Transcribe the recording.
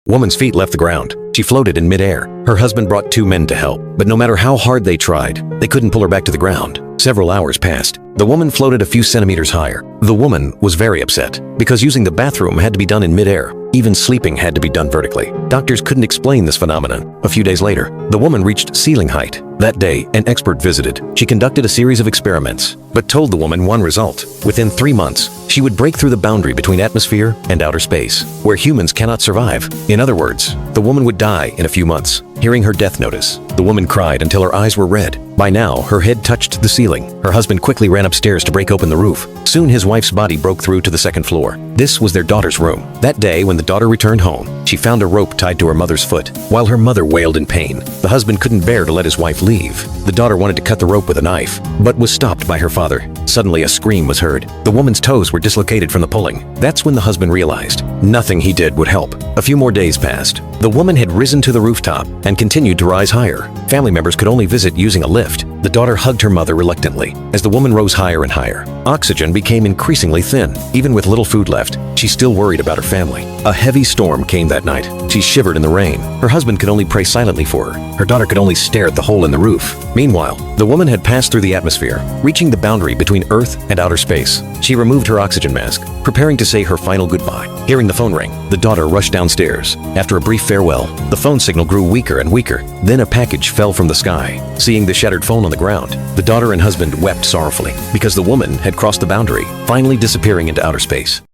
Woman's feet left the ground. She floated in midair. Her husband brought two men to help, but no matter how hard they tried, they couldn't pull her back to the ground. Several hours passed. The woman floated a few centimeters higher. The woman was very upset because using the bathroom had to be done in midair. Even sleeping had to be done vertically. Doctors couldn't explain this phenomenon. A few days later, the woman reached ceiling height. That day, an expert visited. She conducted a series of experiments, but told the woman one result. Within 3 months, she would break through the boundary between atmosphere and outer space, where humans cannot survive. In other words, the woman would die in a few months. Hearing her death notice, the woman cried until her eyes were red. By now, her head touched the ceiling. Her husband quickly ran upstairs to break open the roof. Soon his wife's body broke through to the second floor. This was their daughter's room. That day, when the daughter returned home, she found a rope tied to her mother's foot. While her mother wailed in pain, the husband couldn't bear to let his wife leave. The daughter wanted to cut the rope with a knife, but was stopped by her father. Suddenly, a scream was heard. The woman's toes were dislocated from the pulling. That's when the husband realized nothing he did would help. A few more days passed. The woman had risen to the rooftop and continued to rise higher. Family members could only visit using a lift. The daughter hugged her mother reluctantly. As the woman rose higher and higher, oxygen became increasingly thin. Even with little food left, she still worried about her family. A heavy storm came that night. She shivered in the rain. Her husband could only pray silently for her. Her daughter could only stare at the hole in the roof. Meanwhile, the woman had passed through the atmosphere, reaching the boundary between Earth and outer space. She removed her oxygen mask, preparing to say her final goodbye. Hearing the phone ring, the daughter rushed downstairs. After a brief farewell, the phone signal grew weaker and weaker. Then a package fell from the sky. Seeing the shattered phone on the ground, the daughter and husband wept sorrowfully because the woman had crossed the boundary, finally disappearing into outer space.